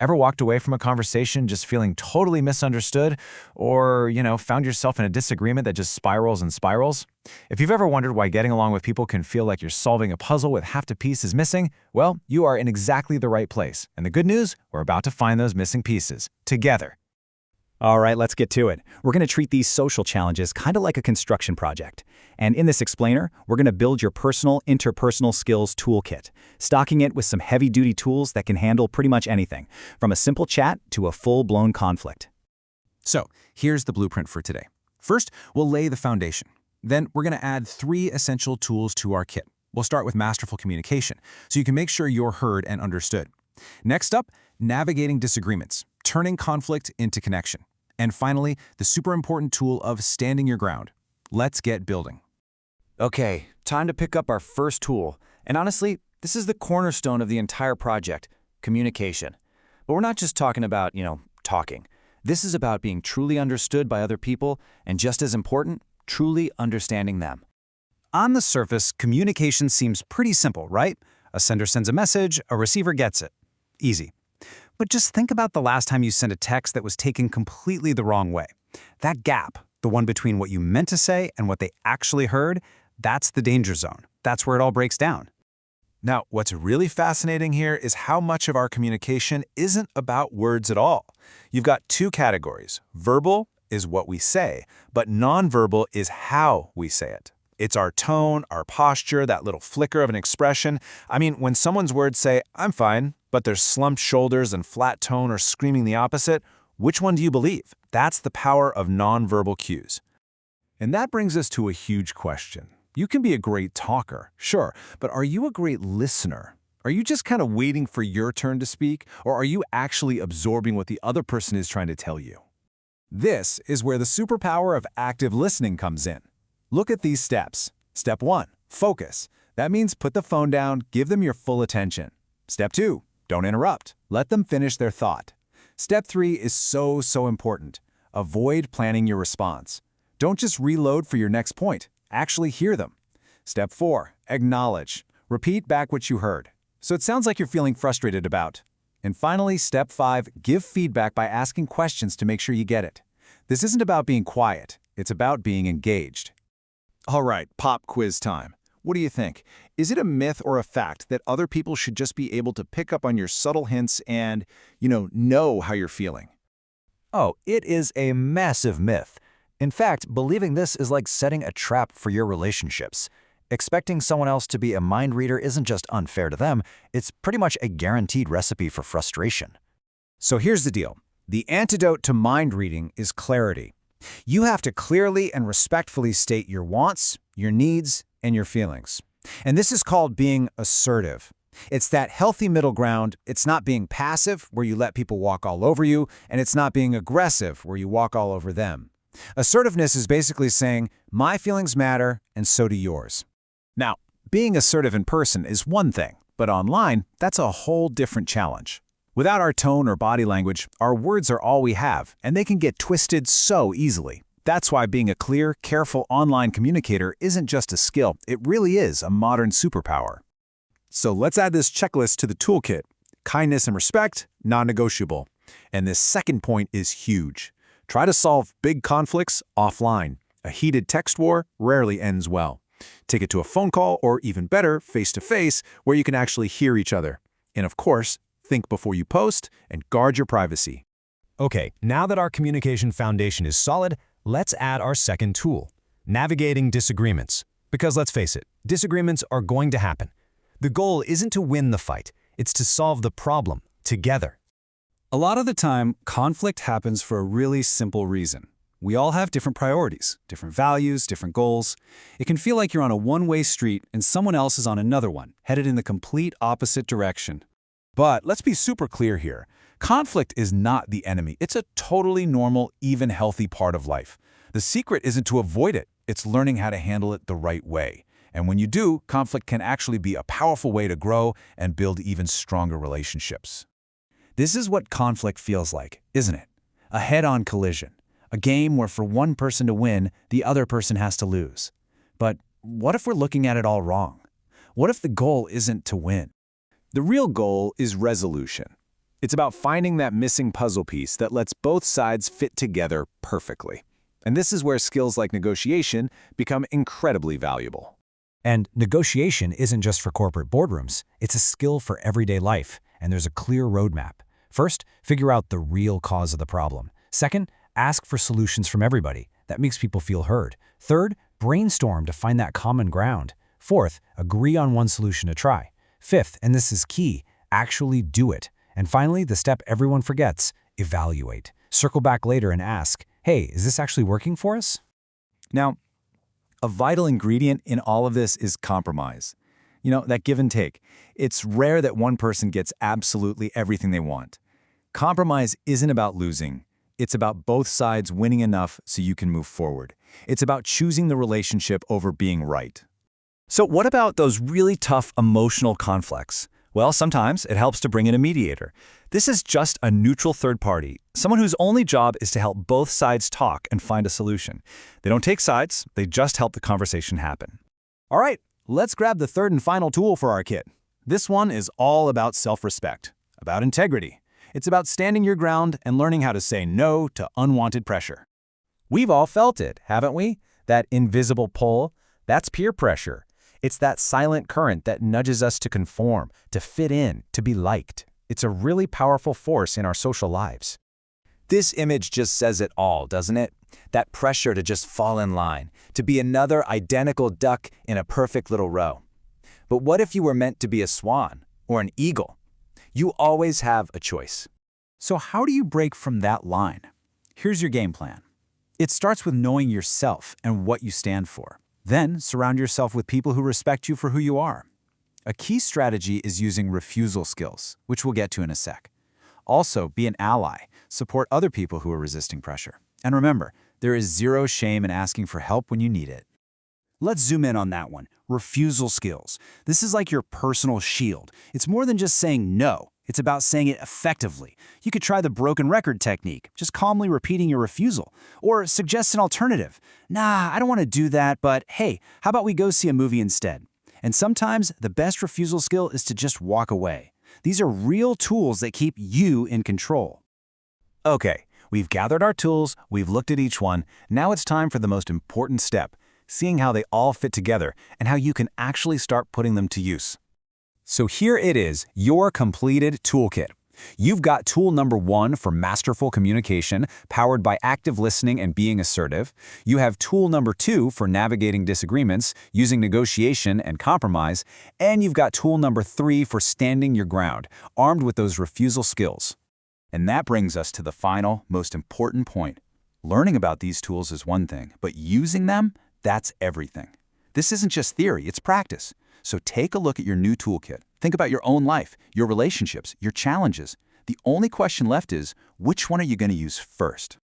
Ever walked away from a conversation just feeling totally misunderstood or, found yourself in a disagreement that just spirals and spirals? If you've ever wondered why getting along with people can feel like you're solving a puzzle with half the pieces missing, well, you are in exactly the right place. And the good news, we're about to find those missing pieces together. All right, let's get to it. We're going to treat these social challenges kind of like a construction project. And in this explainer, we're going to build your personal interpersonal skills toolkit, stocking it with some heavy-duty tools that can handle pretty much anything, from a simple chat to a full-blown conflict. So, here's the blueprint for today. First, we'll lay the foundation. Then, we're going to add 3 essential tools to our kit. We'll start with masterful communication, so you can make sure you're heard and understood. Next up, navigating disagreements, turning conflict into connection. And finally, the super important tool of standing your ground. Let's get building. Okay, time to pick up our first tool. And honestly, this is the cornerstone of the entire project, communication. But we're not just talking about, talking. This is about being truly understood by other people, and just as important, truly understanding them. On the surface, communication seems pretty simple, right? A sender sends a message, a receiver gets it. Easy. But just think about the last time you sent a text that was taken completely the wrong way. That gap, the one between what you meant to say and what they actually heard, that's the danger zone. That's where it all breaks down. Now, what's really fascinating here is how much of our communication isn't about words at all. You've got 2 categories. Verbal is what we say, but nonverbal is how we say it. It's our tone, our posture, that little flicker of an expression. I mean, when someone's words say, "I'm fine," but their slumped shoulders and flat tone are screaming the opposite, which one do you believe? That's the power of nonverbal cues. And that brings us to a huge question. You can be a great talker, sure, but are you a great listener? Are you just kind of waiting for your turn to speak, or are you actually absorbing what the other person is trying to tell you? This is where the superpower of active listening comes in. Look at these steps. Step 1, focus. That means put the phone down, give them your full attention. Step 2, don't interrupt. Let them finish their thought. Step 3 is so important. Avoid planning your response. Don't just reload for your next point. Actually hear them. Step 4, acknowledge. Repeat back what you heard. So it sounds like you're feeling frustrated about. And finally, step 5, give feedback by asking questions to make sure you get it. This isn't about being quiet. It's about being engaged. All right, pop quiz time. What do you think? Is it a myth or a fact that other people should just be able to pick up on your subtle hints and, know how you're feeling? Oh, it is a massive myth. In fact, believing this is like setting a trap for your relationships. Expecting someone else to be a mind reader isn't just unfair to them, it's pretty much a guaranteed recipe for frustration. So here's the deal. The antidote to mind reading is clarity. You have to clearly and respectfully state your wants, your needs, and your feelings. And this is called being assertive. It's that healthy middle ground. It's not being passive, where you let people walk all over you, and it's not being aggressive, where you walk all over them. Assertiveness is basically saying, my feelings matter, and so do yours. Now, being assertive in person is one thing, but online, that's a whole different challenge. Without our tone or body language, our words are all we have, and they can get twisted so easily. That's why being a clear, careful online communicator isn't just a skill, it really is a modern superpower. So let's add this checklist to the toolkit. Kindness and respect, non-negotiable. And this second point is huge. Try to solve big conflicts offline. A heated text war rarely ends well. Take it to a phone call, or even better, face-to-face, where you can actually hear each other. And of course, think before you post and guard your privacy. Okay, now that our communication foundation is solid, let's add our second tool, navigating disagreements. Because let's face it, disagreements are going to happen. The goal isn't to win the fight, it's to solve the problem together. A lot of the time, conflict happens for a really simple reason. We all have different priorities, different values, different goals. It can feel like you're on a one-way street and someone else is on another one, headed in the complete opposite direction. But let's be super clear here. Conflict is not the enemy. It's a totally normal, even healthy part of life. The secret isn't to avoid it. It's learning how to handle it the right way. And when you do, conflict can actually be a powerful way to grow and build even stronger relationships. This is what conflict feels like, isn't it? A head-on collision. A game where for one person to win, the other person has to lose. But what if we're looking at it all wrong? What if the goal isn't to win? The real goal is resolution. It's about finding that missing puzzle piece that lets both sides fit together perfectly. And this is where skills like negotiation become incredibly valuable. And negotiation isn't just for corporate boardrooms. It's a skill for everyday life, and there's a clear roadmap. First, figure out the real cause of the problem. Second, ask for solutions from everybody. That makes people feel heard. Third, brainstorm to find that common ground. Fourth, agree on one solution to try. Fifth, and this is key, actually do it. And finally, the step everyone forgets, evaluate. Circle back later and ask, hey, is this actually working for us? Now, a vital ingredient in all of this is compromise. That give and take. It's rare that one person gets absolutely everything they want. Compromise isn't about losing. It's about both sides winning enough so you can move forward. It's about choosing the relationship over being right. So what about those really tough emotional conflicts? Well, sometimes it helps to bring in a mediator. This is just a neutral third party, someone whose only job is to help both sides talk and find a solution. They don't take sides, they just help the conversation happen. All right, let's grab the third and final tool for our kit. This one is all about self-respect, about integrity. It's about standing your ground and learning how to say no to unwanted pressure. We've all felt it, haven't we? That invisible pull, that's peer pressure. It's that silent current that nudges us to conform, to fit in, to be liked. It's a really powerful force in our social lives. This image just says it all, doesn't it? That pressure to just fall in line, to be another identical duck in a perfect little row. But what if you were meant to be a swan or an eagle? You always have a choice. So how do you break from that line? Here's your game plan. It starts with knowing yourself and what you stand for. Then surround yourself with people who respect you for who you are. A key strategy is using refusal skills, which we'll get to in a sec. Also, be an ally. Support other people who are resisting pressure. And remember, there is zero shame in asking for help when you need it. Let's zoom in on that one. Refusal skills. This is like your personal shield. It's more than just saying no. It's about saying it effectively. You could try the broken record technique, just calmly repeating your refusal. Or suggest an alternative. Nah, I don't want to do that, but hey, how about we go see a movie instead? And sometimes the best refusal skill is to just walk away. These are real tools that keep you in control. Okay, we've gathered our tools, we've looked at each one. Now it's time for the most important step, seeing how they all fit together and how you can actually start putting them to use. So here it is, your completed toolkit. You've got tool number 1 for masterful communication, powered by active listening and being assertive. You have tool number 2 for navigating disagreements, using negotiation and compromise. And you've got tool number 3 for standing your ground, armed with those refusal skills. And that brings us to the final, most important point. Learning about these tools is one thing, but using them, that's everything. This isn't just theory, it's practice. So take a look at your new toolkit. Think about your own life, your relationships, your challenges. The only question left is, which one are you going to use first?